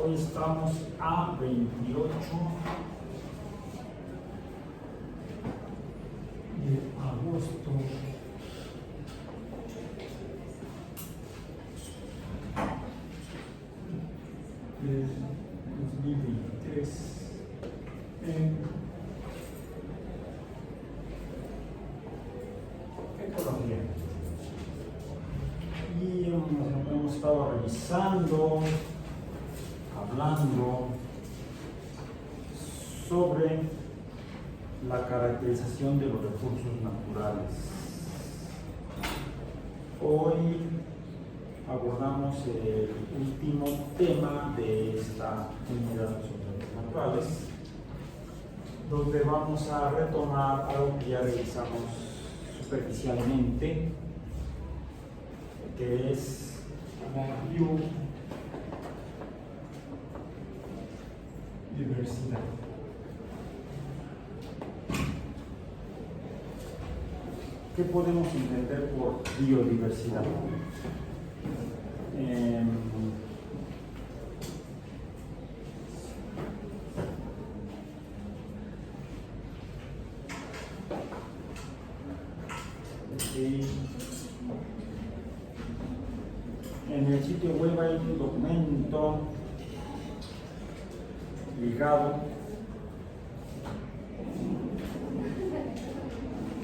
Hoy estamos a 28 de agosto del 2023. Ecología. Y hemos estado revisando, hablando sobre la caracterización de los recursos naturales. Hoy abordamos el último tema de esta unidad sobre los naturales, donde vamos a retomar algo que ya revisamos superficialmente, que es la biodiversidad. ¿Qué podemos entender por biodiversidad? En el sitio web hay un documento ligado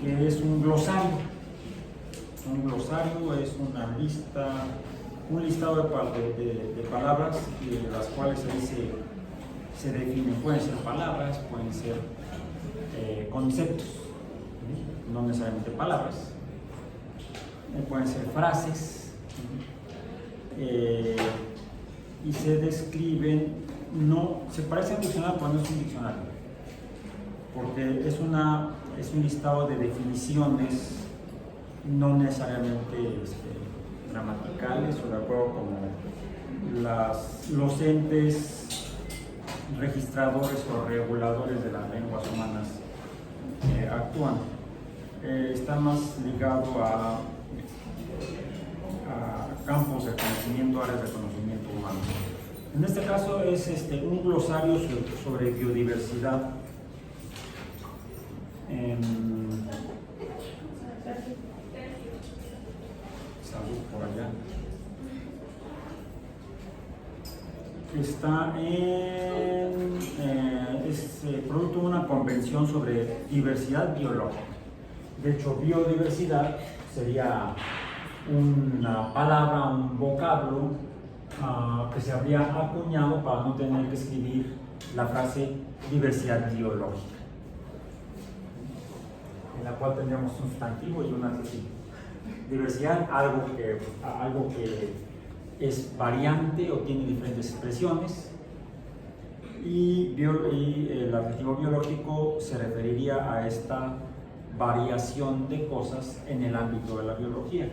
que es un glosario. Un glosario es una lista, un listado de palabras de las cuales ahí se definen. Pueden ser palabras, pueden ser conceptos, no necesariamente palabras, pueden ser frases, y se describen, no, se parece a un diccionario, pero no es un diccionario, porque es un listado de definiciones no necesariamente gramaticales o de acuerdo como los entes registradores o reguladores de las lenguas humanas actúan. Está más ligado a campos de conocimiento, áreas de conocimiento humano. En este caso es un glosario sobre biodiversidad. Salud por allá. Está es producto de una convención sobre diversidad biológica. De hecho, biodiversidad sería una palabra, un vocablo que se habría acuñado para no tener que escribir la frase diversidad biológica, en la cual tendríamos un sustantivo y un adjetivo. Diversidad, algo que es variante o tiene diferentes expresiones, y el adjetivo biológico se referiría a esta variación de cosas en el ámbito de la biología.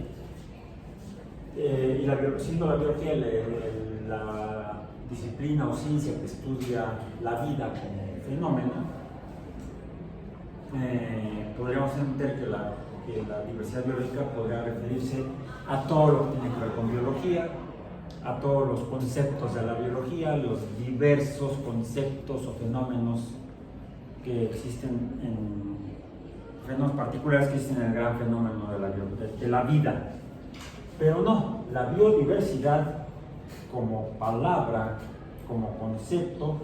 Siendo la biología la disciplina o ciencia que estudia la vida como fenómeno, podríamos entender que la diversidad biológica podría referirse a todo lo que tiene que ver con biología, a todos los conceptos de la biología, los diversos conceptos o fenómenos que existen fenómenos particulares que existen en el gran fenómeno de la vida. Pero no, la biodiversidad como palabra, como concepto,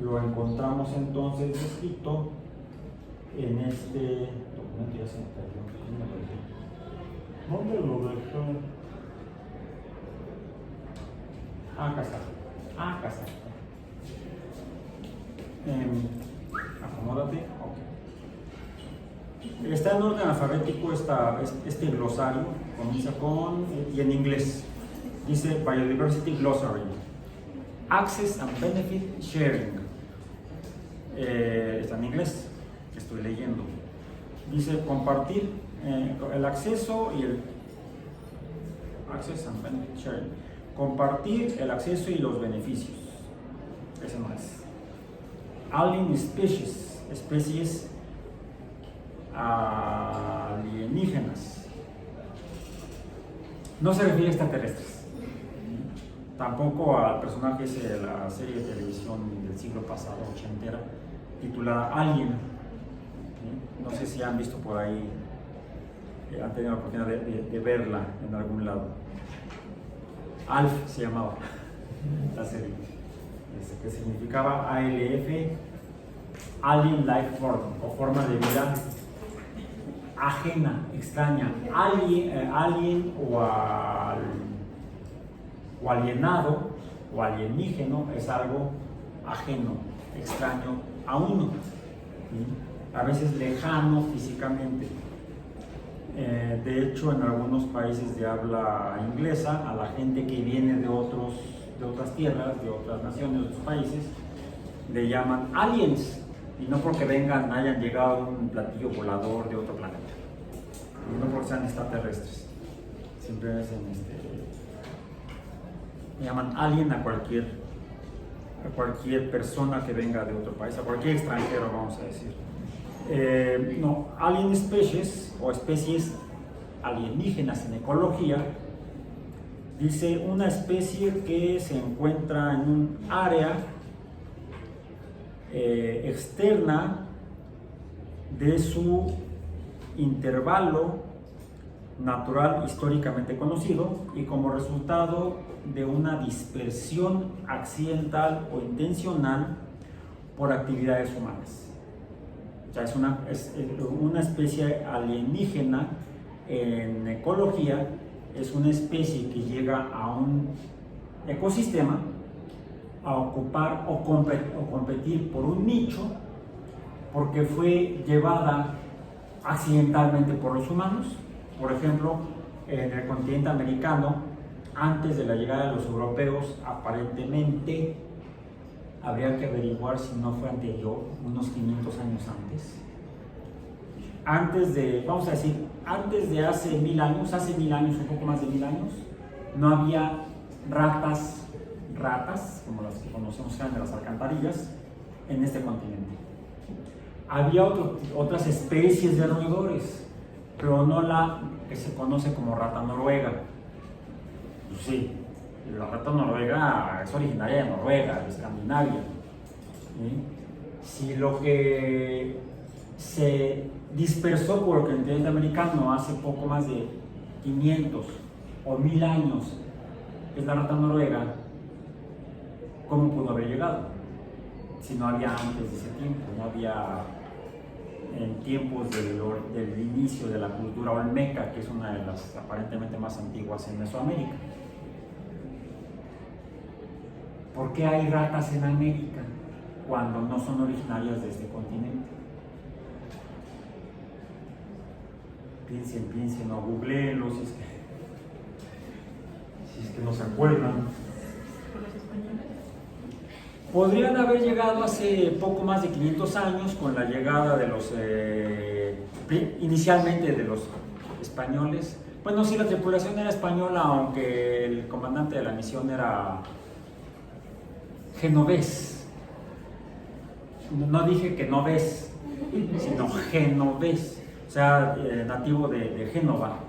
lo encontramos entonces descrito en este documento. Ya se me perdió. ¿Dónde lo dejé? Acá está. Acomódate. Okay. Está en orden alfabético este glosario, comienza y en inglés. Dice Biodiversity Glossary. Access and Benefit Sharing. Está en inglés, que estoy leyendo. Dice compartir el acceso y el Access and Benefit Sharing. Compartir el acceso y los beneficios. Eso no es. Alien Species, especies alienígenas. No se refiere a extraterrestres. tampoco al personaje ese de la serie de televisión del siglo pasado, ochentera, titulada Alien. ¿Sí? No sé si han visto por ahí, han tenido la oportunidad de verla en algún lado. ALF se llamaba la serie, que significaba ALF, Alien Life Form, o forma de vida ajena, extraña, alien o alienado o alienígeno es algo ajeno, extraño a uno, ¿sí? A veces lejano físicamente. De hecho, en algunos países de habla inglesa, a la gente que viene de otras tierras, de otras naciones, de otros países, le llaman aliens, y no porque hayan llegado un platillo volador de otro planeta, y no porque sean extraterrestres, siempre le llaman alien a cualquier persona que venga de otro país, a cualquier extranjero, vamos a decir. No, alien species o especies alienígenas en ecología, dice una especie que se encuentra en un área externa de su intervalo natural históricamente conocido y como resultado de una dispersión accidental o intencional por actividades humanas. O sea, es una especie alienígena en ecología, es una especie que llega a un ecosistema a ocupar o competir por un nicho porque fue llevada accidentalmente por los humanos. Por ejemplo, en el continente americano, antes de la llegada de los europeos, aparentemente, habría que averiguar si no fue anterior, unos 500 años antes. Vamos a decir, antes de hace 1000 años, un poco más de 1000 años, no había ratas, como las que conocemos de las alcantarillas, en este continente. Había otras especies de roedores, pero no la que se conoce como rata noruega. Pues sí, la rata noruega es originaria de Noruega, de Escandinavia. ¿Sí? Si lo que se dispersó por el continente americano hace poco más de 500 o 1000 años es la rata noruega, ¿cómo pudo haber llegado? Si no había antes de ese tiempo, no había en tiempos del inicio de la cultura olmeca, que es una de las aparentemente más antiguas en Mesoamérica. ¿Por qué hay ratas en América cuando no son originarias de este continente? Piensen, o googleenlo si es que no se acuerdan. Podrían haber llegado hace poco más de 500 años con la llegada de inicialmente de los españoles. Bueno, sí, la tripulación era española, aunque el comandante de la misión era genovés. No dije que no ves, sino genovés, o sea, nativo de Génova,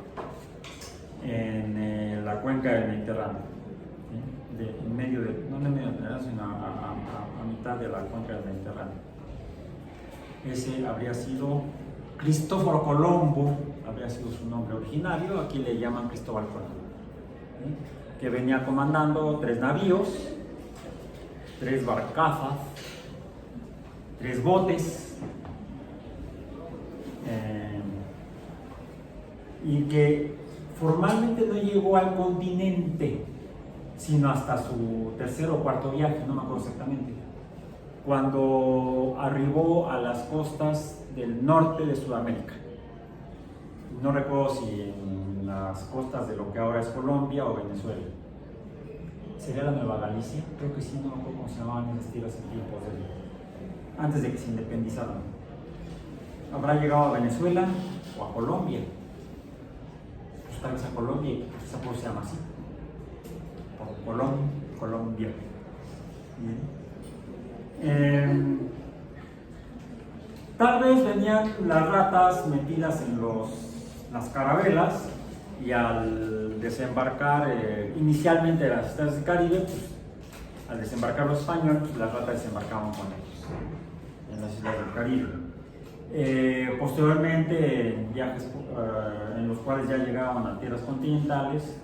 en la cuenca del Mediterráneo. No en medio del Mediterráneo, sino a mitad de la cuenca del Mediterráneo. Ese habría sido Cristóforo Colombo, habría sido su nombre originario, aquí le llaman Cristóbal Colón, que venía comandando 3 navíos, 3 barcazas, 3 botes, y que formalmente no llegó al continente, sino hasta su tercer o cuarto viaje, no me acuerdo exactamente, cuando arribó a las costas del norte de Sudamérica. No recuerdo si en las costas de lo que ahora es Colombia o Venezuela. ¿Sería la Nueva Galicia? Creo que sí, no me acuerdo cómo se llamaban esas tierras en tiempos antes de que se independizaran. Habrá llegado a Venezuela o a Colombia. Pues tal vez a Colombia, esa cosa se llama así. Colombia. Tal vez venían las ratas metidas en las carabelas y al al desembarcar inicialmente las islas del Caribe, pues, al desembarcar los españoles, pues, las ratas desembarcaban con ellos en las islas del Caribe. Posteriormente, en viajes en los cuales ya llegaban a tierras continentales,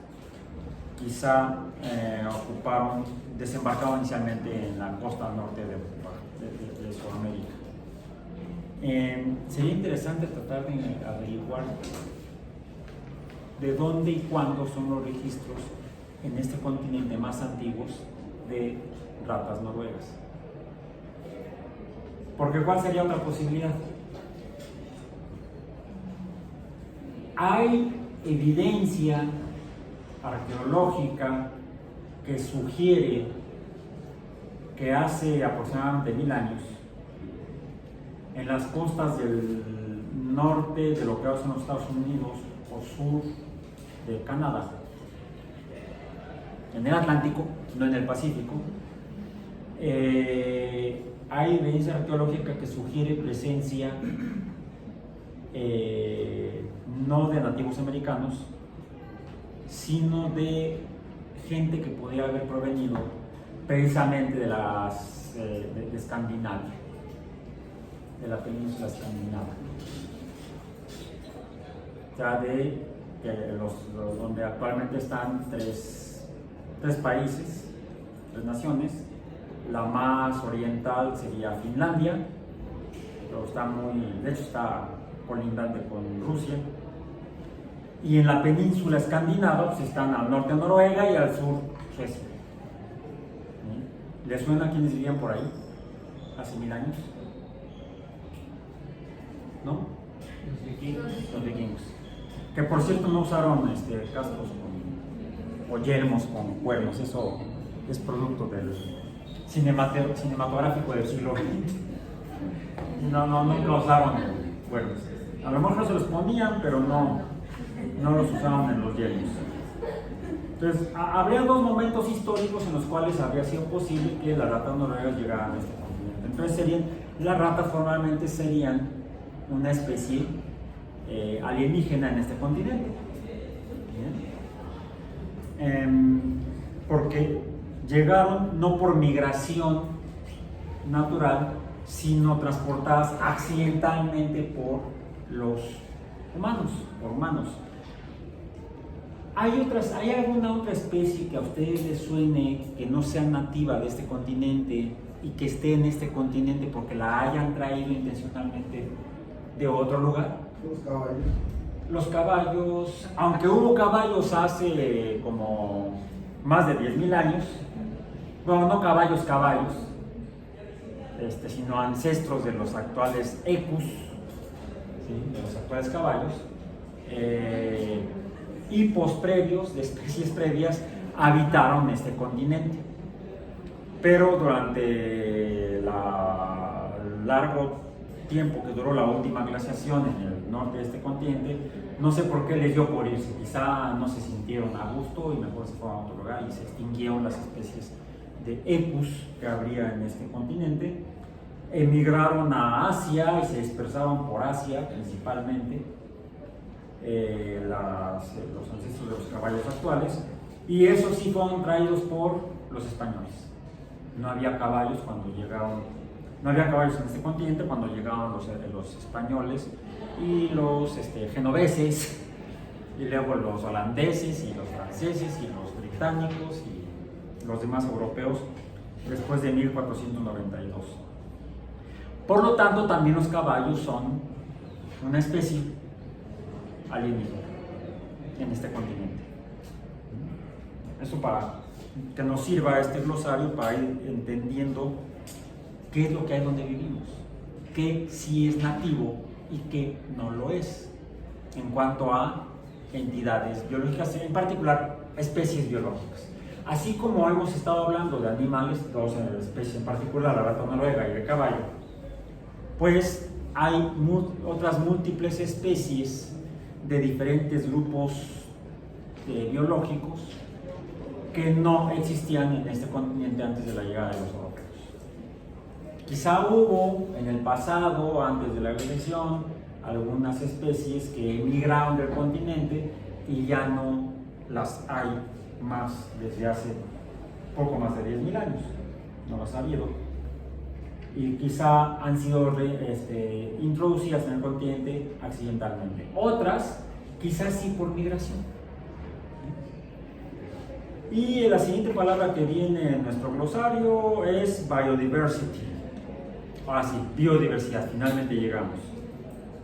quizá desembarcaban inicialmente en la costa norte de Sudamérica. Sería interesante tratar de averiguar de dónde y cuándo son los registros en este continente más antiguos de ratas noruegas. Porque ¿cuál sería otra posibilidad? Hay evidencia arqueológica que sugiere que hace aproximadamente 1000 años, en las costas del norte de lo que ahora son los Estados Unidos o sur de Canadá, en el Atlántico, no en el Pacífico, hay evidencia arqueológica que sugiere presencia no de nativos americanos, sino de gente que podría haber provenido precisamente de Escandinavia, de la península escandinava, o sea, donde actualmente están tres países, 3 naciones. La más oriental sería Finlandia, pero de hecho está colindante con Rusia. Y en la península escandinava pues, están al norte Noruega y al sur Suecia. ¿Les suena quiénes vivían por ahí hace 1000 años? ¿No? Los vikingos. Que por cierto no usaron cascos o yelmos con cuernos, eso es producto del cinematográfico del siglo XX. No usaron cuernos. A lo mejor se los ponían, pero no los usaban en los yelmos. Entonces, habría 2 momentos históricos en los cuales habría sido posible que las ratas noruegas llegaran a este continente. Entonces, las ratas formalmente serían una especie alienígena en este continente. Porque llegaron no por migración natural, sino transportadas accidentalmente por los humanos, ¿Hay alguna otra especie que a ustedes les suene que no sea nativa de este continente y que esté en este continente porque la hayan traído intencionalmente de otro lugar? Los caballos, aunque hubo caballos hace como más de 10.000 años, bueno, no caballos, sino ancestros de los actuales ecus, ¿sí? De los actuales caballos, hipos previos, de especies previas, habitaron este continente. Pero durante el largo tiempo que duró la última glaciación en el norte de este continente, no sé por qué les dio por irse. Quizá no se sintieron a gusto y mejor se fueron a otro lugar y se extinguieron las especies de ecus que habría en este continente. Emigraron a Asia y se dispersaron por Asia principalmente. Los ancestros de los caballos actuales, y esos sí fueron traídos por los españoles. No había caballos en este continente cuando llegaron los españoles y los genoveses, y luego los holandeses y los franceses y los británicos y los demás europeos después de 1492. Por lo tanto, también los caballos son una especie alienígena en este continente. Eso para que nos sirva este glosario para ir entendiendo qué es lo que hay donde vivimos, qué sí es nativo y qué no lo es, en cuanto a entidades biológicas, en particular especies biológicas. Así como hemos estado hablando de animales, 2 especies en particular, la rata noruega y el caballo, pues hay otras múltiples especies de diferentes grupos biológicos que no existían en este continente antes de la llegada de los europeos. Quizá hubo en el pasado, antes de la glaciación, algunas especies que emigraron del continente y ya no las hay más desde hace poco más de 10.000 años, no las ha habido, y quizá han sido introducidas en el continente accidentalmente. Otras, quizás sí por migración. Y la siguiente palabra que viene en nuestro glosario es biodiversity. Ahora sí, biodiversidad, finalmente llegamos.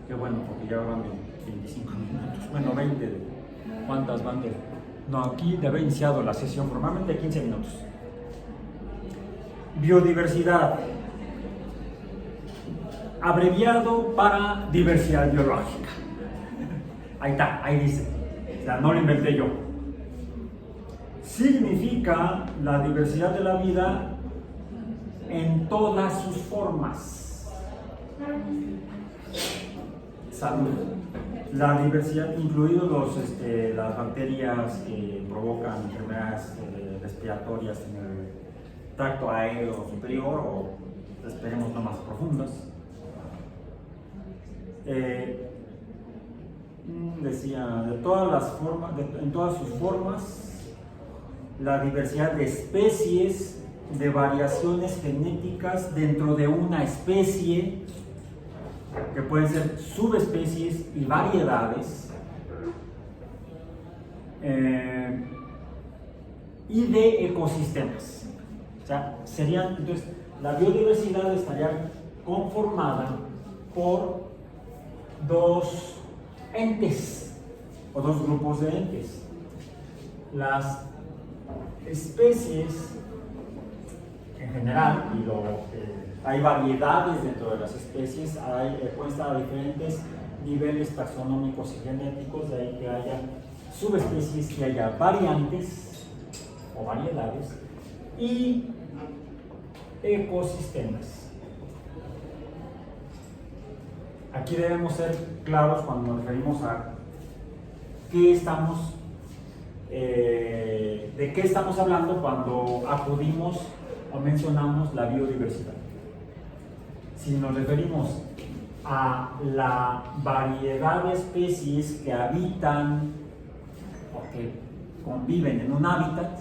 Qué bueno, porque ya van 25 minutos, bueno, 20. ¿Cuántas van de? No, aquí debe haber iniciado la sesión formalmente 15 minutos. Biodiversidad, abreviado para diversidad biológica. Ahí está, ahí dice. O sea, no lo inventé yo. Significa la diversidad de la vida en todas sus formas. Salud. La diversidad, incluidos las bacterias que provocan enfermedades respiratorias en el tracto aéreo superior o esperemos no más profundas. Decía, de todas las formas, en todas sus formas, la diversidad de especies, de variaciones genéticas dentro de una especie, que pueden ser subespecies y variedades, y de ecosistemas. O sea, serían, entonces, la biodiversidad estaría conformada por dos entes o dos grupos de entes. Las especies en general, y hay variedades dentro de las especies, pueden estar a diferentes niveles taxonómicos y genéticos, de ahí que haya subespecies, que haya variantes o variedades, y ecosistemas. Aquí debemos ser claros cuando nos referimos a de qué estamos hablando cuando acudimos o mencionamos la biodiversidad. Si nos referimos a la variedad de especies que habitan o que conviven en un hábitat,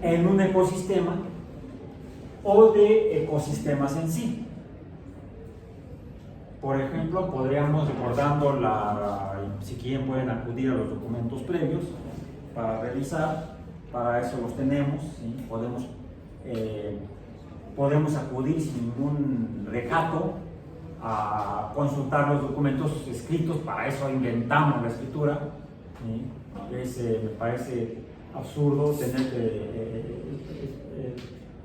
en un ecosistema o de ecosistemas en sí. Por ejemplo, podríamos, recordando si quieren pueden acudir a los documentos previos para revisar, para eso los tenemos, ¿sí? Podemos acudir sin ningún recato a consultar los documentos escritos, para eso inventamos la escritura, ¿sí? Me parece absurdo tener que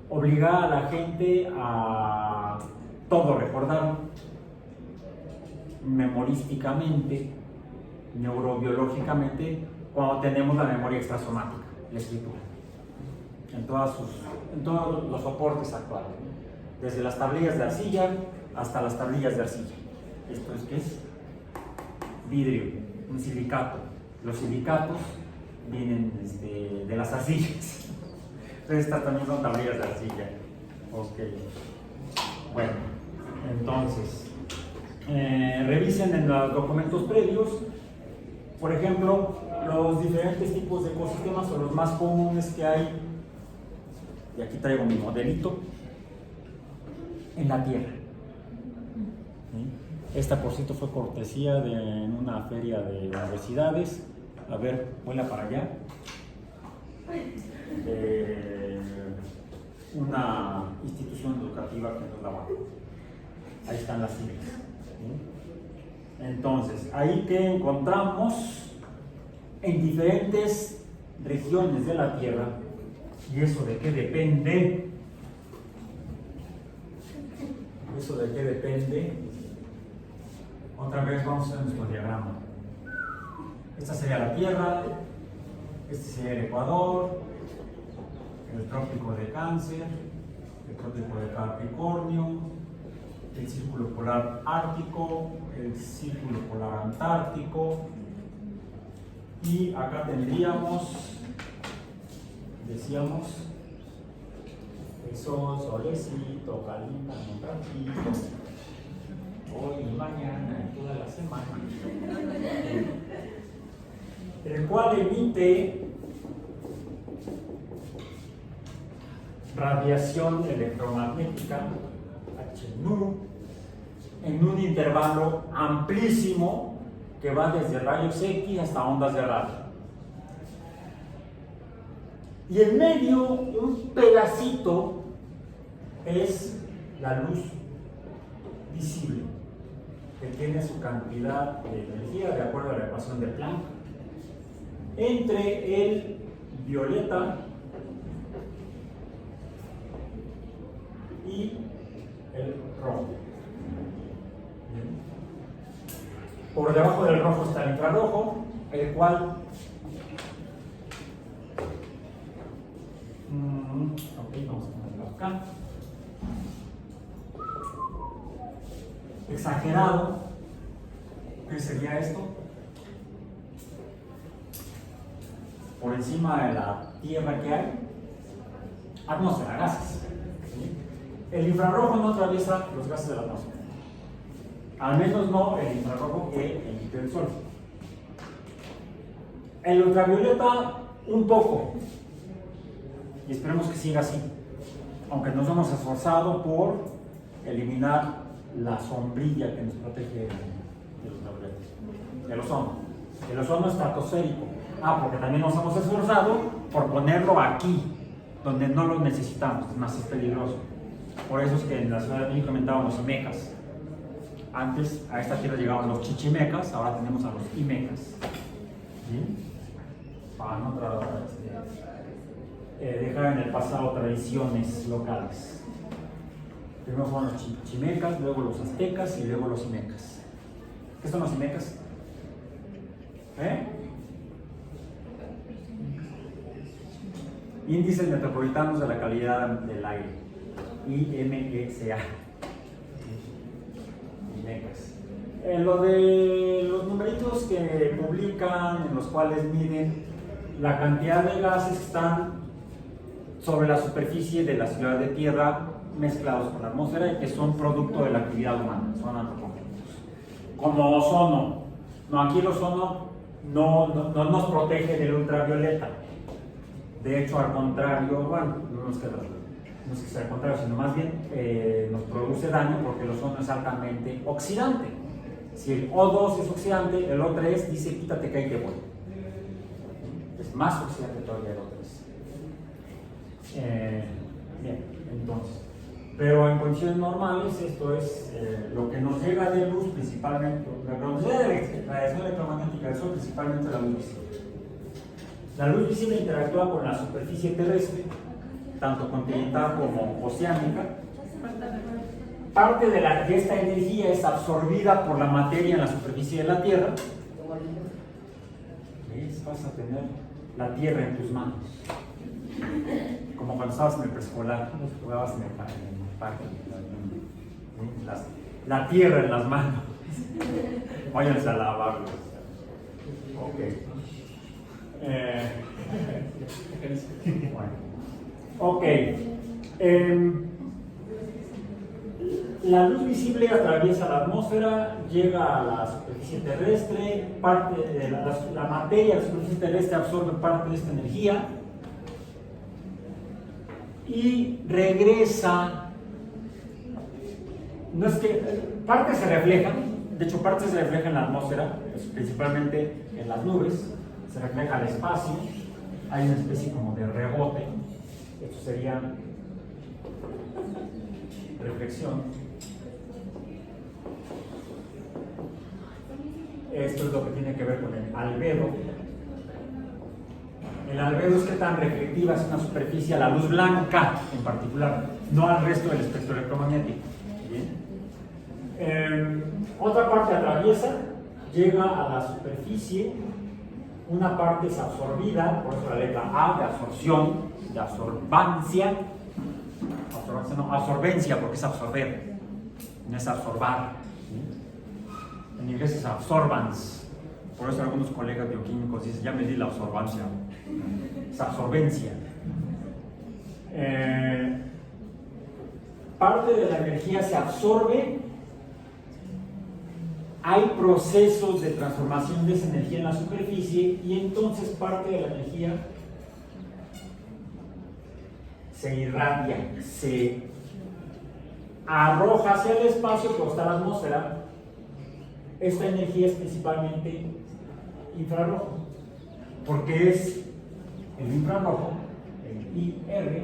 obligar a la gente a todo recordar memorísticamente, neurobiológicamente, cuando tenemos la memoria extrasomática, la escritura, en todos los soportes actuales, ¿no? Desde las tablillas de arcilla hasta las tablillas de arcilla. ¿Esto es qué es? Vidrio, un silicato. Los silicatos vienen de las arcillas. Entonces estas también son tablillas de arcilla. Ok. Bueno, entonces revisen en los documentos previos, por ejemplo, los diferentes tipos de ecosistemas o los más comunes que hay, y aquí traigo mi modelito, en la Tierra. ¿Sí? Esta, por cierto, fue cortesía en una feria de universidades. A ver, vuela para allá. Una institución educativa que nos la va. Ahí están las siglas. ¿Sí? Entonces, ahí que encontramos en diferentes regiones de la Tierra, ¿y eso de qué depende? ¿Eso de qué depende? Otra vez vamos a nuestro diagrama. Esta sería la Tierra, este sería el Ecuador, el Trópico de Cáncer, el Trópico de Capricornio, el Círculo Polar Ártico, el Círculo Polar Antártico, y acá tendríamos, decíamos, el sol, solecito, calienta, muy tranquilo, hoy y mañana, y toda la semana. el cual emite radiación electromagnética, HNU, en un intervalo amplísimo que va desde rayos X hasta ondas de radio. Y en medio, un pedacito es la luz visible, que tiene su cantidad de energía de acuerdo a la ecuación de Planck, entre el violeta y el rojo. Por debajo del rojo está el infrarrojo, el cual vamos a ponerlo acá. Exagerado. ¿Qué sería esto? Por encima de la Tierra que hay, atmósfera, gases. El infrarrojo no atraviesa los gases de la atmósfera. Al menos no el infrarrojo que emite el Sol. El ultravioleta, un poco. Y esperemos que siga así. Aunque nos hemos esforzado por eliminar la sombrilla que nos protege del ultravioleta. El ozono. El ozono estratosférico. Porque también nos hemos esforzado por ponerlo aquí, donde no lo necesitamos, es más, es peligroso. Por eso es que en la Ciudad de México comentaban los imecas. Antes a esta tierra llegaban los chichimecas, ahora tenemos a los imecas. ¿Sí? Para no dejar en el pasado tradiciones locales. Primero fueron los chichimecas, luego los aztecas y luego los imecas. ¿Qué son los imecas? Índices metropolitanos de la calidad del aire, IMECA. Lo de los numeritos que publican, en los cuales miden la cantidad de gases que están sobre la superficie de la ciudad de Tierra mezclados con la atmósfera y que son producto de la actividad humana, son antropogénicos. Como ozono, no, aquí el ozono no nos protege del ultravioleta. De hecho, al contrario, bueno, no es que sea al contrario, sino más bien nos produce daño porque el ozono es altamente oxidante. Si el O2 es oxidante, el O3 dice quítate que ahí te voy. Es más oxidante todavía el O3. Bien, entonces. Pero en condiciones normales, esto es lo que nos llega de luz, principalmente, la radiación electromagnética del Sol, principalmente la luz visible. La luz visible interactúa con la superficie terrestre, tanto continental como oceánica. Parte de esta energía es absorbida por la materia en la superficie de la Tierra. ¿Ves? Vas a tener la Tierra en tus manos. Como cuando estabas en el preescolar, jugabas en el parque. La Tierra en las manos. Váyanse a lavarlos. Ok. Bueno. Ok. La luz visible atraviesa la atmósfera, llega a la superficie terrestre, parte de la materia de la superficie terrestre absorbe parte de esta energía y regresa. No es que partes se reflejan, de hecho partes se reflejan en la atmósfera, principalmente en las nubes, se refleja al espacio, hay una especie como de rebote, esto sería reflexión. Esto es lo que tiene que ver con el albedo. El albedo es que tan reflectiva es una superficie a la luz blanca en particular, no al resto del espectro electromagnético. Bien. Otra parte atraviesa, llega a la superficie, una parte es absorbida, por eso la letra A de absorción, de absorbancia, absorbencia porque es absorber, no es absorbar. En inglés es absorbance, por eso algunos colegas bioquímicos dicen, ya me di la absorbancia, es absorbencia. Parte de la energía se absorbe hay procesos de transformación de esa energía en la superficie y entonces parte de la energía se irradia, se arroja hacia el espacio, pero está la atmósfera. Esta energía es principalmente infrarrojo, porque es el infrarrojo, el IR,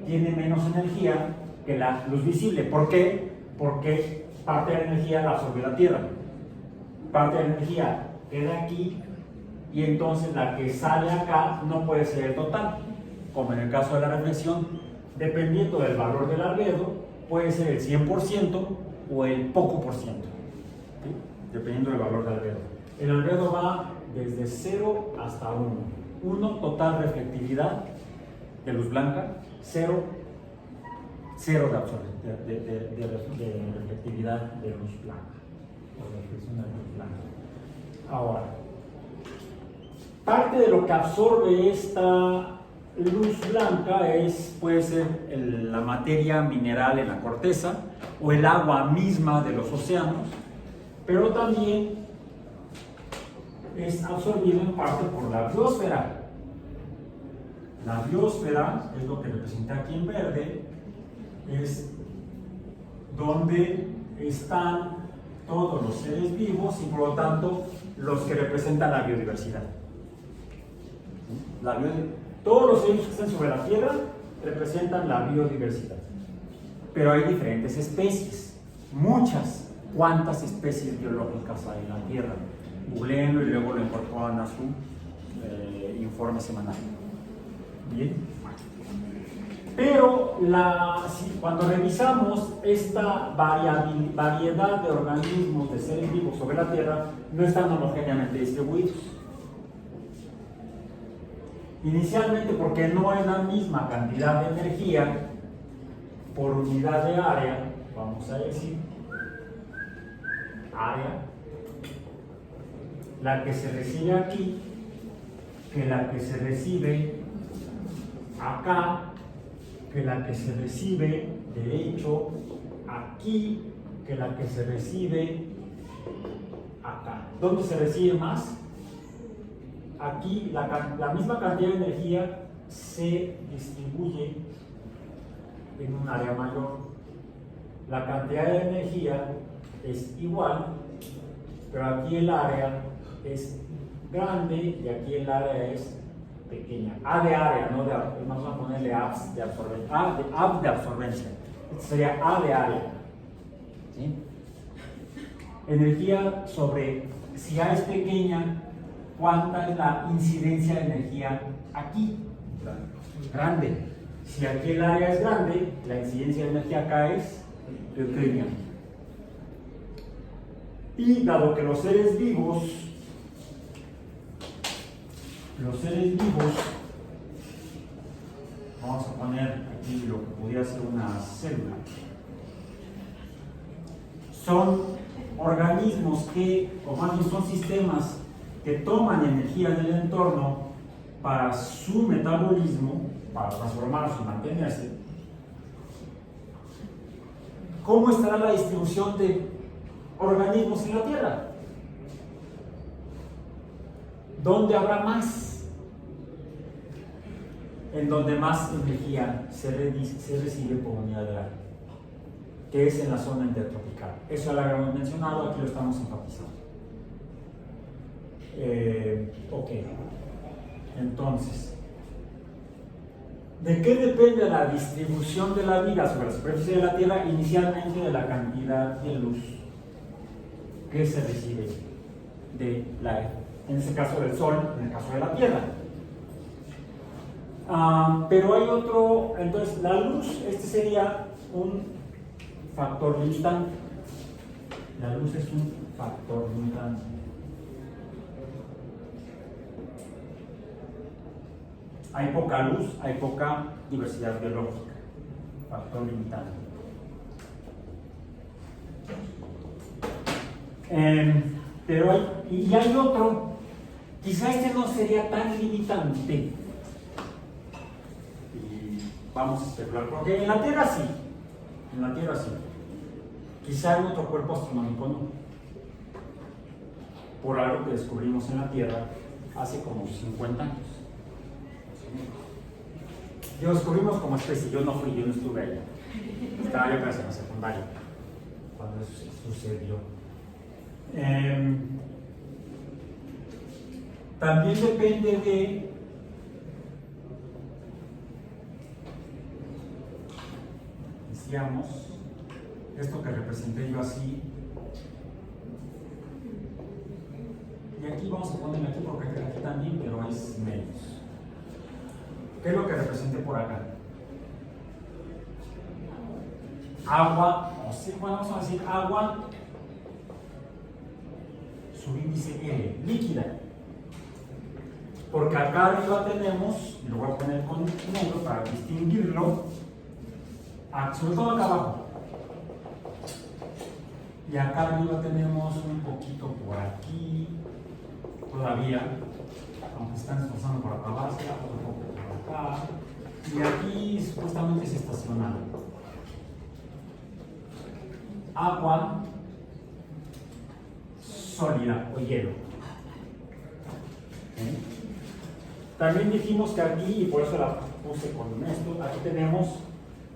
tiene menos energía que la luz visible. ¿Por qué? Porque parte de la energía la absorbe la Tierra, parte de la energía queda aquí y entonces la que sale acá no puede ser el total, como en el caso de la reflexión, dependiendo del valor del albedo, puede ser el 100% o el poco por ciento, ¿sí? Dependiendo del valor del albedo. El albedo va desde 0 hasta 1. 1, total reflectividad de luz blanca, 0 de reflectividad de luz blanca, o reflexión de luz blanca. Ahora, parte de lo que absorbe esta luz blanca puede ser la materia mineral en la corteza o el agua misma de los océanos, pero también es absorbido en parte por la biosfera. La biosfera es lo que representa aquí en verde, es donde están todos los seres vivos y por lo tanto los que representan la biodiversidad. Todos los seres que están sobre la Tierra representan la biodiversidad. Pero hay diferentes especies, muchas. ¿Cuántas especies biológicas hay en la Tierra? Googleenlo y luego lo incorporan a su informe semanal. Bien. Pero cuando revisamos esta variedad de organismos, de seres vivos sobre la Tierra, no están homogéneamente distribuidos. Inicialmente porque no hay la misma cantidad de energía por unidad de área, vamos a decir, área, la que se recibe aquí, que la que se recibe acá, que la que se recibe de hecho aquí, que la que se recibe acá. ¿Dónde se recibe más? Aquí la misma cantidad de energía se distribuye en un área mayor. La cantidad de energía es igual, pero aquí el área es grande y aquí el área es pequeña. A de área, no de vamos a ponerle abs de absorbencia. Ab de absorbencia. Este sería A de área. ¿Sí? Energía sobre, si A es pequeña, ¿cuánta es la incidencia de energía aquí? Grande. Si aquí el área es grande, la incidencia de energía acá es pequeña. Y dado que los seres vivos, vamos a poner aquí lo que podría ser una célula, son organismos o más bien son sistemas que toman energía del entorno para su metabolismo, para transformarse y mantenerse. ¿Cómo estará la distribución de organismos en la Tierra? ¿Dónde habrá más? En donde más energía se recibe por unidad de área, que es en la zona intertropical. Eso ya lo habíamos mencionado, aquí lo estamos enfatizando. Ok, entonces, ¿de qué depende la distribución de la vida sobre la superficie de la Tierra? Inicialmente de la cantidad de luz que se recibe en este caso del Sol, en el caso de la Tierra. Pero hay otro, entonces la luz, este sería un factor limitante. La luz es un factor limitante. Hay poca luz, hay poca diversidad biológica. Factor limitante. Pero hay otro, quizá este no sería tan limitante. Y vamos a especular, porque en la Tierra sí. Quizá en otro cuerpo astronómico no. por algo que descubrimos en la Tierra hace como 50 años. Lo descubrimos como especie, yo no estuve ahí. Estaba yo casi en la secundaria cuando eso sucedió. También depende de decíamos, esto que representé yo así, y aquí vamos a poner aquí porque aquí también, pero es menos. ¿Qué es lo que representé por acá? Agua, o sí, bueno, vamos a decir agua, su índice L, líquida. Porque acá arriba tenemos, y lo voy a poner con negro para distinguirlo, sobre todo acá abajo. Y acá arriba tenemos un poquito por aquí, todavía, aunque están esforzando por acabarse, un poco por acá. Y aquí supuestamente es estacionario. Agua sólida o hielo. ¿Sí? También dijimos que aquí, y por eso la puse con esto, aquí tenemos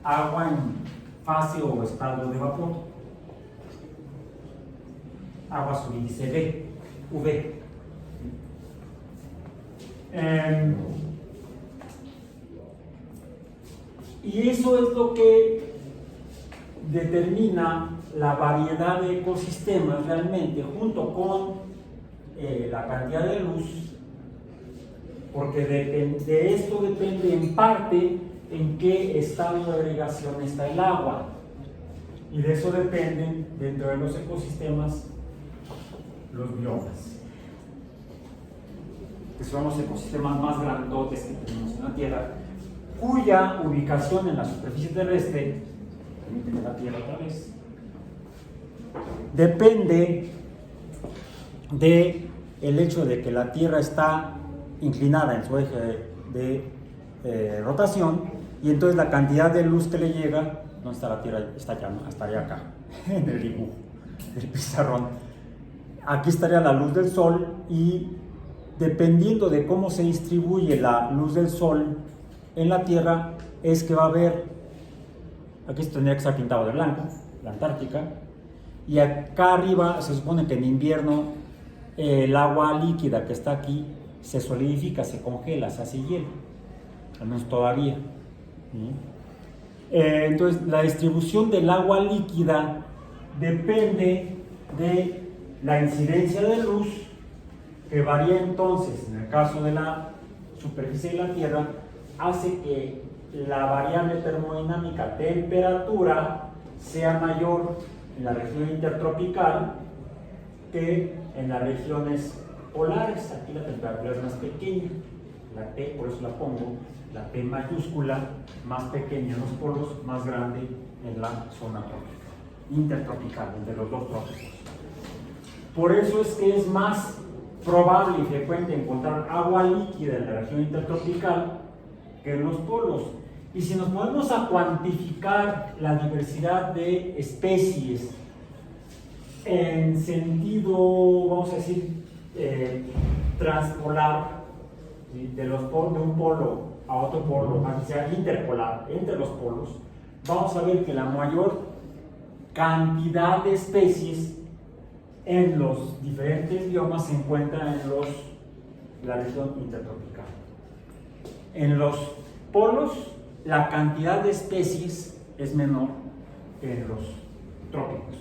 agua en fase o estado de vapor. Agua su índice V. Y eso es lo que determina la variedad de ecosistemas realmente, junto con la cantidad de luz, porque de esto depende en parte en qué estado de agregación está el agua, y de eso dependen dentro de los ecosistemas los biomas, que son los ecosistemas más grandotes que tenemos en la Tierra, cuya ubicación en la superficie terrestre, permíteme la Tierra otra vez, depende del hecho de que la Tierra está inclinada en su eje de rotación, y entonces la cantidad de luz que le llega, ¿dónde está la Tierra? Estaría acá, en el dibujo del pizarrón. Aquí estaría la luz del Sol, y dependiendo de cómo se distribuye la luz del Sol en la Tierra, es que va a haber, aquí tendría que estar pintado de blanco, la Antártica, y acá arriba se supone que en invierno el agua líquida que está aquí se solidifica, se congela, se hace hielo, al menos todavía. Entonces la distribución del agua líquida depende de la incidencia de luz, que varía entonces, en el caso de la superficie de la Tierra, hace que la variable termodinámica temperatura sea mayor en la región intertropical que en las regiones polares. Aquí la temperatura es más pequeña, la T, por eso la pongo, la T mayúscula, más pequeña en los polos, más grande en la zona tropical, intertropical, entre los dos trópicos. Por eso es que es más probable y frecuente encontrar agua líquida en la región intertropical que en los polos. Y si nos ponemos a cuantificar la diversidad de especies en sentido, vamos a decir, transpolar, ¿sí?, de un polo a otro polo, aunque sea interpolar entre los polos, vamos a ver que la mayor cantidad de especies en los diferentes biomas se encuentra en la región intertropical. En los polos la cantidad de especies es menor que en los trópicos.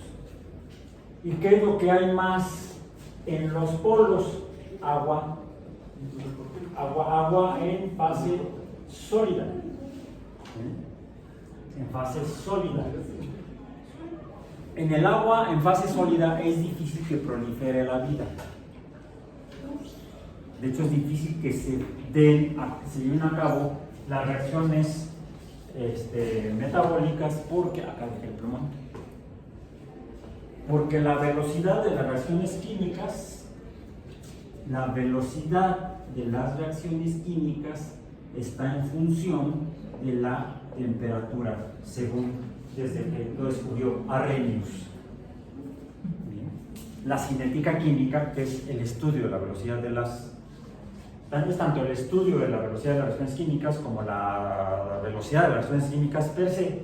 ¿Y qué es lo que hay más en los polos? Agua en fase sólida. En fase sólida. En el agua en fase sólida es difícil que prolifere la vida. De hecho, es difícil que se lleven a cabo las reacciones metabólicas, porque acá dejé el plumón. Porque la velocidad de las reacciones químicas, está en función de la temperatura, según desde que lo descubrió Arrhenius. la cinética química, que es el estudio de la velocidad de las... Tanto el estudio de la velocidad de las reacciones químicas como la velocidad de las reacciones químicas per se.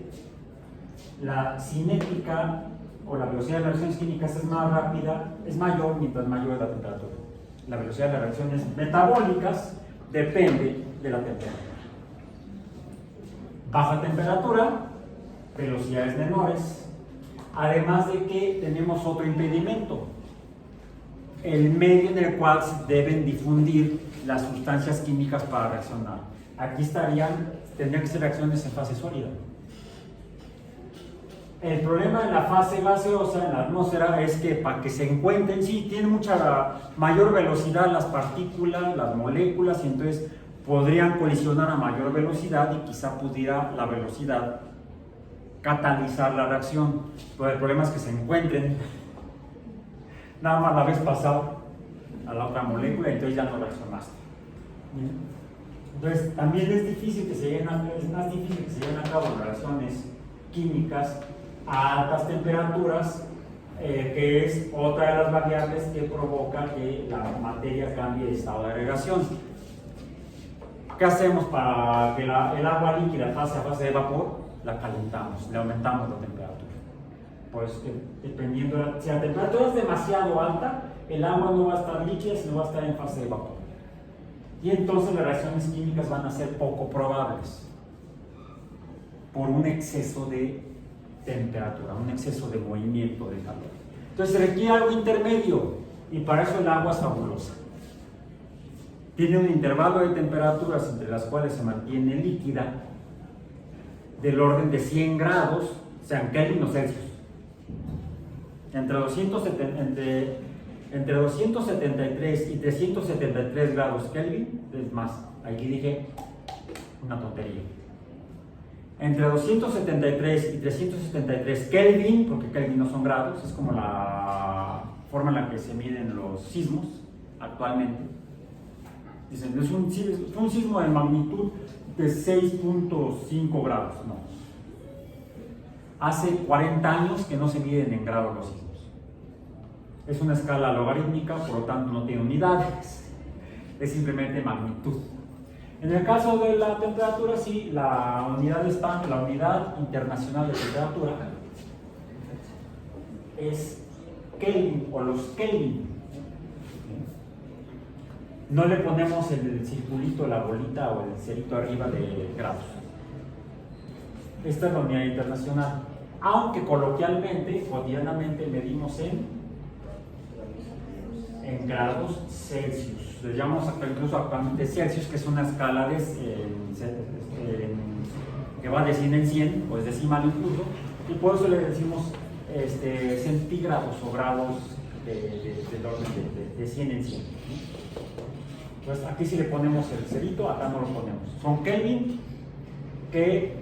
La cinética o la velocidad de las reacciones químicas es más rápida, es mayor mientras mayor es la temperatura. La velocidad de las reacciones metabólicas depende de la temperatura. Baja temperatura, velocidades menores, además de que tenemos otro impedimento, el medio en el cual se deben difundir las sustancias químicas para reaccionar. Aquí tendrían que ser reacciones en fase sólida. El problema en la fase gaseosa, en la atmósfera, es que para que se encuentren, sí, tienen mucha mayor velocidad las partículas, las moléculas, y entonces podrían colisionar a mayor velocidad y quizá pudiera la velocidad catalizar la reacción. Pero el problema es que se encuentren nada más la vez pasada a la otra molécula y entonces ya no reaccionaste. Entonces también es difícil que se lleven es más difícil que se lleven a cabo reacciones químicas a altas temperaturas, que es otra de las variables que provoca que la materia cambie de estado de agregación. ¿Qué hacemos para que el agua líquida pase a fase de vapor? La calentamos, le aumentamos la temperatura. Pues dependiendo, si la temperatura es demasiado alta, el agua no va a estar líquida, sino va a estar en fase de vapor. Y entonces las reacciones químicas van a ser poco probables por un exceso de temperatura, un exceso de movimiento de calor. Entonces se requiere algo intermedio y para eso el agua es fabulosa. Tiene un intervalo de temperaturas entre las cuales se mantiene líquida del orden de 100 grados, sean Kelvin o Celsius. Entre 273 y 373 grados Kelvin, es más, aquí dije una tontería. Entre 273 y 373 Kelvin, porque Kelvin no son grados, es como la forma en la que se miden los sismos actualmente. Dicen, es un sismo de magnitud de 6.5 grados, no. Hace 40 años que no se miden en grados los sismos. Es una escala logarítmica, por lo tanto no tiene unidades, es simplemente magnitud. En el caso de la temperatura, sí, la unidad internacional de temperatura es Kelvin o los Kelvin. No le ponemos el circulito, la bolita o el cerito arriba de grados. Esta es la unidad internacional, aunque coloquialmente, cotidianamente medimos en grados Celsius. Le llamamos incluso actualmente Celsius, que es una escala que va de 100 en 100, o es decimal incluso, y por eso le decimos centígrados o grados del orden de 100 en 100. Entonces aquí sí le ponemos el cerito, acá no lo ponemos. Son Kelvin, que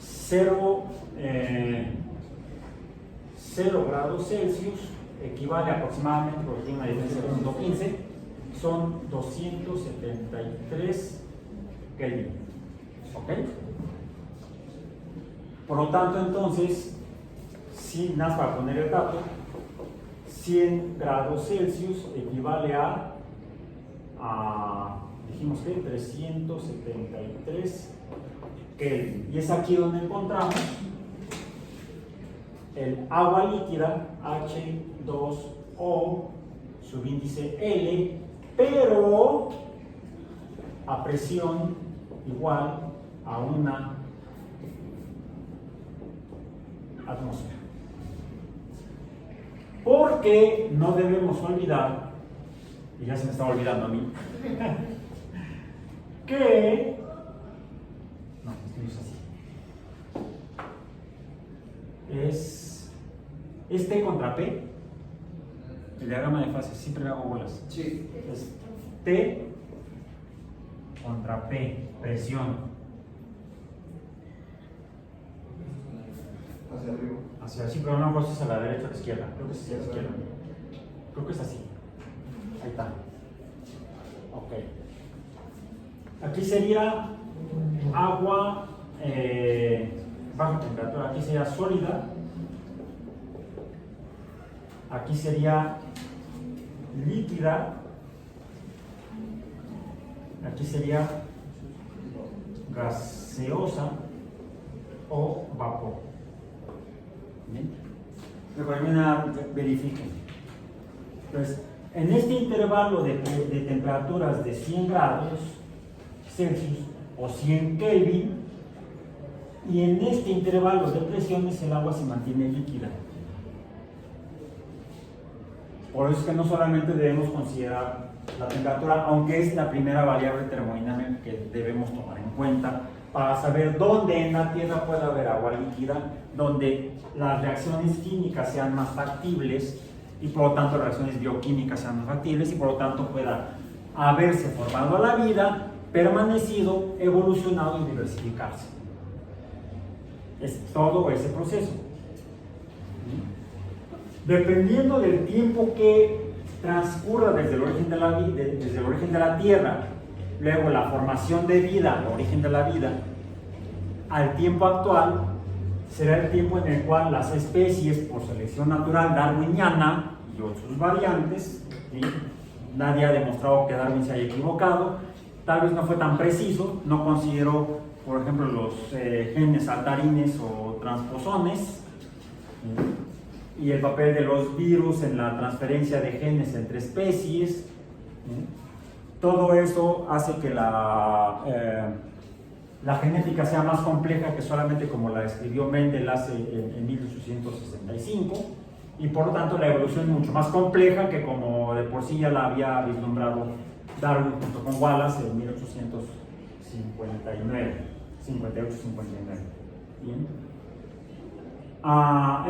0 grados Celsius equivale aproximadamente, porque tiene una diferencia de 0.15, son 273 Kelvin. ¿Ok? Por lo tanto, entonces, si nada más para poner el dato, 100 grados Celsius equivale dijimos que 373 Kelvin. Y es aquí donde encontramos el agua líquida H2O, subíndice L, pero a presión igual a una atmósfera. Porque no debemos olvidar, y ya se me estaba olvidando a mí, que no, esto no es así. Es T contra P. El diagrama de fases, siempre me hago bolas. Sí. Es T contra P, presión. Hacia arriba. Hacia sí, pero no, si es a la derecha o a la izquierda. Creo que es a la izquierda. Creo que es así. Ahí está. Ok. Aquí sería agua baja temperatura. Aquí sería sólida. aquí sería líquida, aquí sería gaseosa o vapor. ¿Bien? Verifiquen. Entonces, en este intervalo de temperaturas de 100 grados Celsius o 100 Kelvin, y en este intervalo de presiones el agua se mantiene líquida. Por eso es que no solamente debemos considerar la temperatura, aunque es la primera variable termodinámica que debemos tomar en cuenta para saber dónde en la Tierra puede haber agua líquida, donde las reacciones químicas sean más factibles y por lo tanto las reacciones bioquímicas sean más factibles y por lo tanto pueda haberse formado la vida, permanecido, evolucionado y diversificarse. Es todo ese proceso. Dependiendo del tiempo que transcurra desde el origen de la Tierra, luego la formación de vida, el origen de la vida, al tiempo actual, será el tiempo en el cual las especies, por selección natural darwiniana y sus variantes, ¿sí? Nadie ha demostrado que Darwin se haya equivocado, tal vez no fue tan preciso, no consideró, por ejemplo, los genes saltarines o transposones, ¿sí? Y el papel de los virus en la transferencia de genes entre especies, ¿sí? Todo eso hace que la genética sea más compleja que solamente como la escribió Mendel hace en 1865, y por lo tanto la evolución es mucho más compleja que como de por sí ya la había vislumbrado Darwin junto con Wallace en 1859, 58-59. Bien.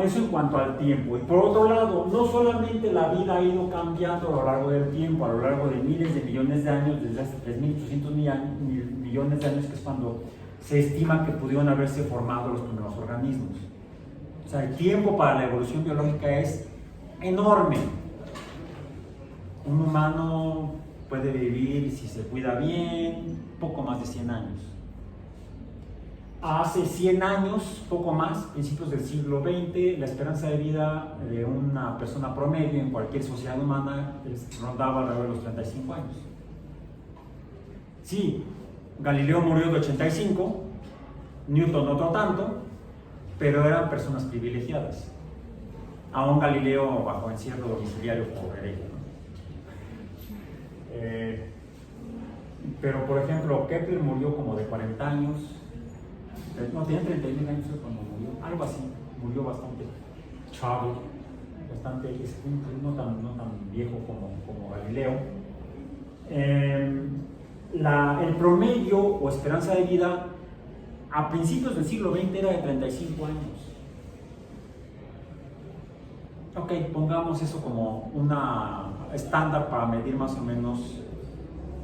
Eso en cuanto al tiempo. Y por otro lado, no solamente la vida ha ido cambiando a lo largo del tiempo, a lo largo de miles de millones de años, desde hace 3.800 millones de años, que es cuando se estima que pudieron haberse formado los primeros organismos. O sea, el tiempo para la evolución biológica es enorme. Un humano puede vivir, si se cuida bien, poco más de 100 años. Hace 100 años, poco más, principios del siglo XX, la esperanza de vida de una persona promedio en cualquier sociedad humana rondaba alrededor de los 35 años. Sí, Galileo murió de 85, Newton otro tanto, pero eran personas privilegiadas. Aún Galileo bajo encierro domiciliario por hereje, ¿no? Pero por ejemplo, Kepler murió como de 40 años. No, tenía 31 años cuando murió, algo así, murió bastante chavo, bastante, no tan viejo como Galileo. El promedio o esperanza de vida a principios del siglo XX era de 35 años. Ok, pongamos eso como una estándar para medir más o menos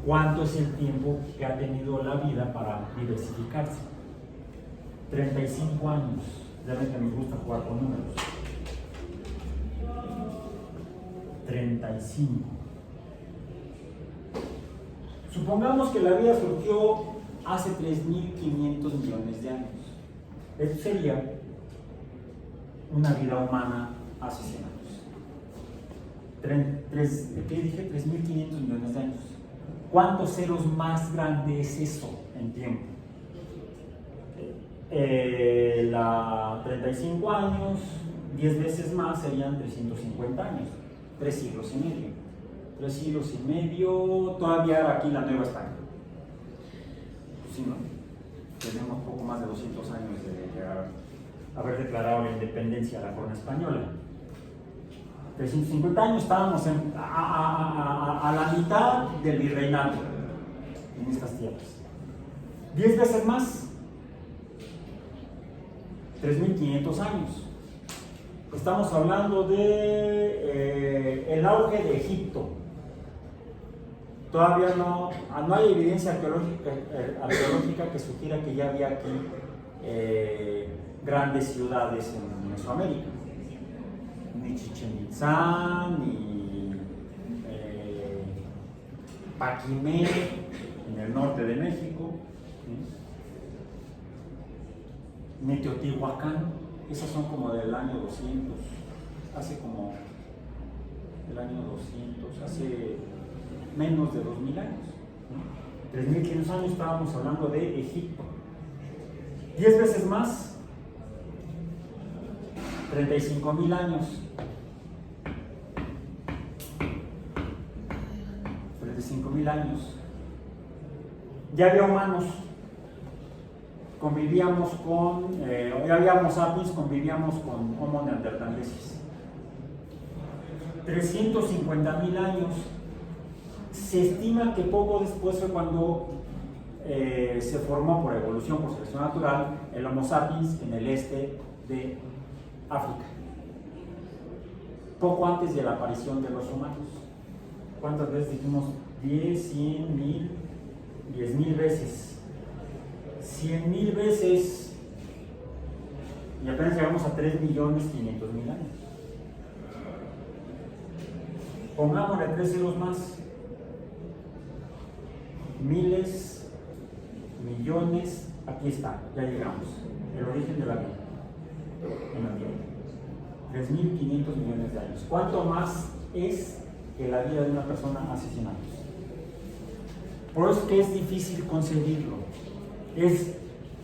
cuánto es el tiempo que ha tenido la vida para diversificarse. 35 años, ya ven que nos gusta jugar con números. 35. Supongamos que la vida surgió hace 3.500 millones de años. Eso sería una vida humana hace 100 años. ¿Qué dije? 3.500 millones de años. ¿Cuántos ceros más grande es eso en tiempo? 35 años, 10 veces más serían 350 años, 3 siglos y medio. 3 siglos y medio, todavía era aquí la Nueva España. Pues sí, ¿no? Tenemos poco más de 200 años de haber declarado la independencia de la corona española. 350 años estábamos a la mitad del virreinato en estas tierras. 10 veces más, 3.500 años. Estamos hablando de el auge de Egipto. Todavía no hay evidencia arqueológica que sugiera que ya había aquí grandes ciudades en Mesoamérica. Ni Chichén Itzá, ni Paquimé, en el norte de México, ni Teotihuacán. Esas son como del año 200, hace como el año 200, hace menos de 2000 años, ¿no? 3500 años estábamos hablando de Egipto. 10 veces más, 35,000 años. 35,000 años. Ya había humanos, convivíamos con, ya habíamos sapiens, convivíamos con Homo neanderthalensis. 350,000 años. Se estima que poco después fue cuando se formó por evolución, por selección natural, el Homo sapiens en el este de África. Poco antes de la aparición de los humanos. ¿Cuántas veces dijimos? 10, 100, 1000, 10,000 veces. 100,000 veces. Y apenas llegamos a 3.500.000 años. Pongámosle 3 ceros más. Miles, millones, aquí está, ya llegamos. El origen de la vida en la Tierra. 3.500 millones de años. ¿Cuánto más es que la vida de una persona hace 100 años? Por eso es que es difícil concebirlo. Es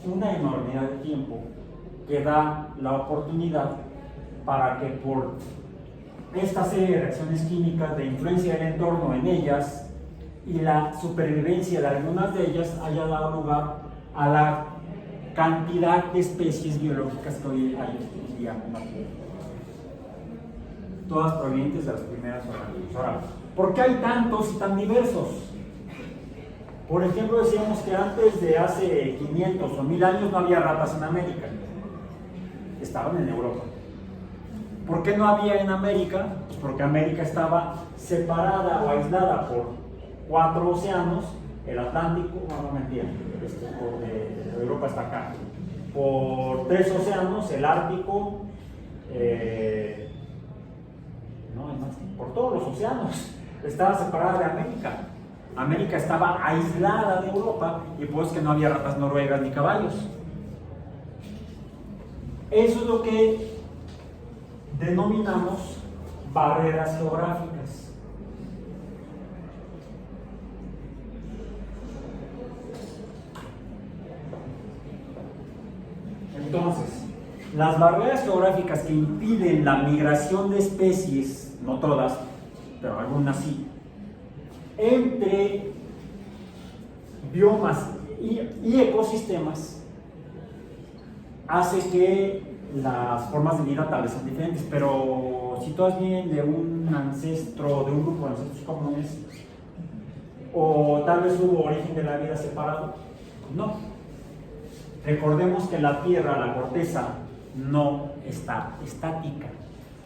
una enormidad de tiempo que da la oportunidad para que por esta serie de reacciones químicas de influencia del entorno en ellas y la supervivencia de algunas de ellas haya dado lugar a la cantidad de especies biológicas que hoy hay en día en la Tierra. Todas provenientes de las primeras organismos. Ahora, ¿por qué hay tantos y tan diversos? Por ejemplo, decíamos que antes de hace 500 o 1000 años no había ratas en América. Estaban en Europa. ¿Por qué no había en América? Pues porque América estaba separada o aislada por 4 océanos, el Atlántico, no mentira, Europa está acá, por 3 océanos, el Ártico, por todos los océanos, estaba separada de América. América estaba aislada de Europa y pues que no había ratas noruegas ni caballos. Eso es lo que denominamos barreras geográficas. Entonces, las barreras geográficas que impiden la migración de especies, no todas, pero algunas sí, entre biomas y ecosistemas, hace que las formas de vida tal vez sean diferentes, pero si todas vienen de un ancestro, de un grupo de ancestros comunes, o tal vez hubo origen de la vida separado, no. Recordemos que la Tierra, la corteza, no está estática.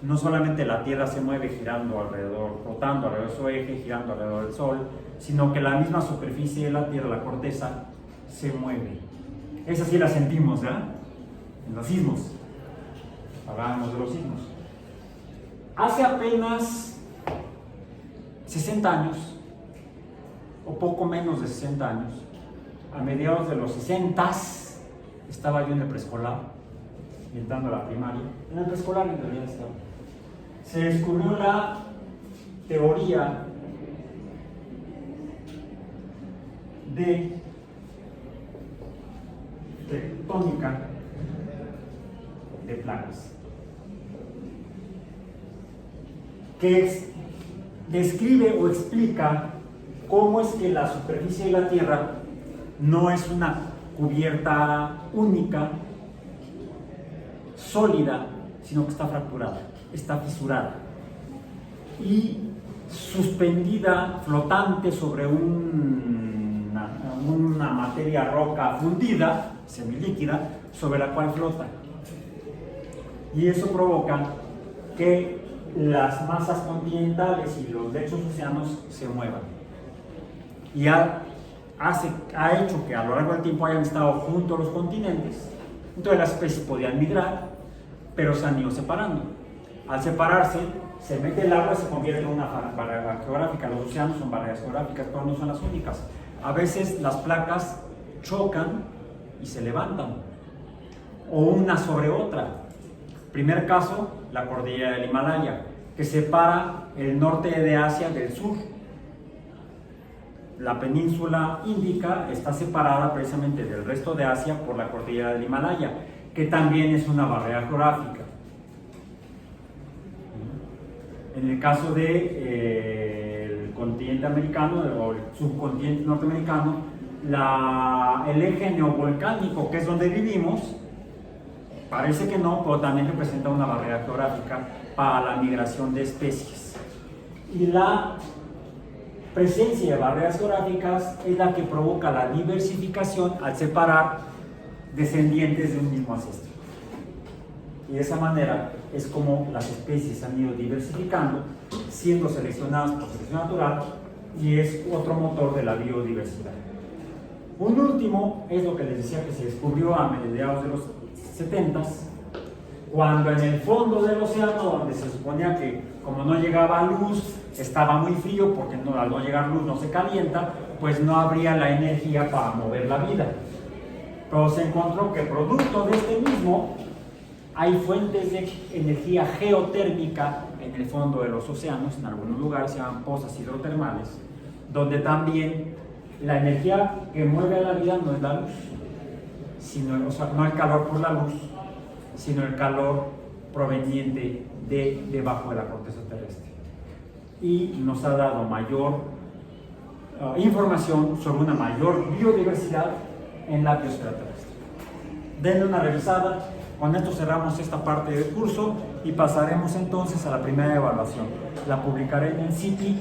No solamente la Tierra se mueve girando alrededor, rotando alrededor de su eje, girando alrededor del Sol, sino que la misma superficie de la Tierra, la corteza, se mueve. Esa sí la sentimos, ¿verdad? En los sismos. Hablábamos de los sismos. Hace apenas 60 años, o poco menos de 60 años, a mediados de los 60s, estaba yo en el preescolar, entrando a la primaria, en el preescolar en realidad estaba. Se descubrió la teoría de tectónica de placas, que describe o explica cómo es que la superficie de la Tierra no es una cubierta única, sólida, sino que está fracturada, está fisurada y suspendida, flotante sobre una materia roca fundida, semilíquida, sobre la cual flota. Y eso provoca que las masas continentales y los lechos océanos se muevan. Y ha hecho que a lo largo del tiempo hayan estado junto a los continentes. Entonces las especies podían migrar, pero se han ido separando. Al separarse, se mete el agua y se convierte en una barrera geográfica. Los océanos son barreras geográficas, pero no son las únicas. A veces las placas chocan y se levantan, o una sobre otra. Primer caso, la cordillera del Himalaya, que separa el norte de Asia del sur. La península índica está separada precisamente del resto de Asia por la cordillera del Himalaya, que también es una barrera geográfica. En el caso del continente americano o el subcontinente norteamericano, el eje neovolcánico, que es donde vivimos, parece que no, pero también representa una barrera geográfica para la migración de especies. Y la presencia de barreras geográficas es la que provoca la diversificación al separar descendientes de un mismo ancestro. Y de esa manera es como las especies han ido diversificando, siendo seleccionadas por selección natural, y es otro motor de la biodiversidad. Un último es lo que les decía que se descubrió a mediados de los 70s, cuando en el fondo del océano, donde se suponía que como no llegaba luz, estaba muy frío, porque al no llegar luz no se calienta, pues no habría la energía para mover la vida. Pero se encontró que producto de este mismo, hay fuentes de energía geotérmica en el fondo de los océanos, en algunos lugares se llaman pozas hidrotermales, donde también la energía que mueve a la vida no es la luz, sino, o sea, no el calor por la luz, sino el calor proveniente de debajo de la corteza terrestre. Y nos ha dado mayor información sobre una mayor biodiversidad en la biosfera terrestre. Denle una revisada. Con esto cerramos esta parte del curso y pasaremos entonces a la primera evaluación. La publicaré en el CIPI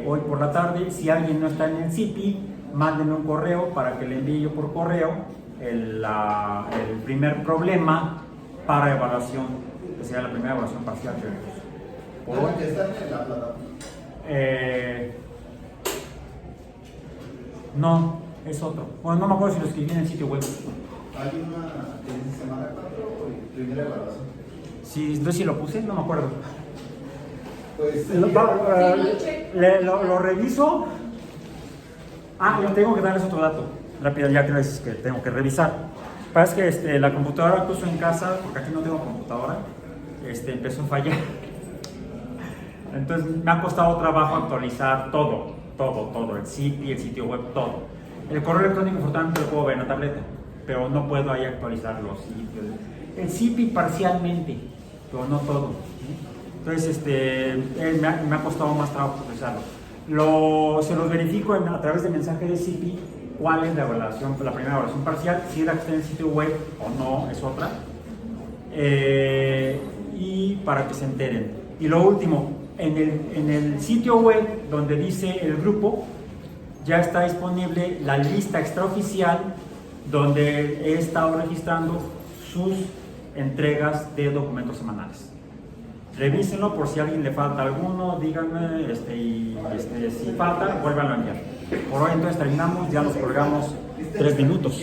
hoy por la tarde. Si alguien no está en el CIPI, mándenme un correo para que le envíe yo por correo el primer problema para evaluación, que sea la primera evaluación parcial del curso. ¿Por hoy está en la plataforma? No, es otro. Bueno, no me acuerdo si lo escribí en el sitio web. ¿Hay una que dice semana 4 o primera evaluación? Sí, entonces si lo puse, no me acuerdo. Pues lo reviso. Yo tengo que darles otro dato rápido, ya que les que tengo que revisar. Pasa que la computadora que uso en casa, porque aquí no tengo computadora, empezó a fallar. Entonces me ha costado trabajo actualizar todo, el CIPI, el sitio web, todo. El correo electrónico importante lo puedo ver en la tableta, pero no puedo ahí actualizar los sitios. El CIPI parcialmente, pero no todo. Entonces me ha costado más trabajo actualizarlo. Se los verifico a través de mensaje de CIPI cuál es la primera evaluación parcial, si es la que está en el sitio web o no, es otra. Y para que se enteren. Y lo último, en el sitio web donde dice el grupo, ya está disponible la lista extraoficial donde he estado registrando sus entregas de documentos semanales. Revísenlo por si a alguien le falta alguno, díganme, si falta, vuélvanlo a enviar. Por hoy entonces terminamos, ya nos colgamos 3 minutos.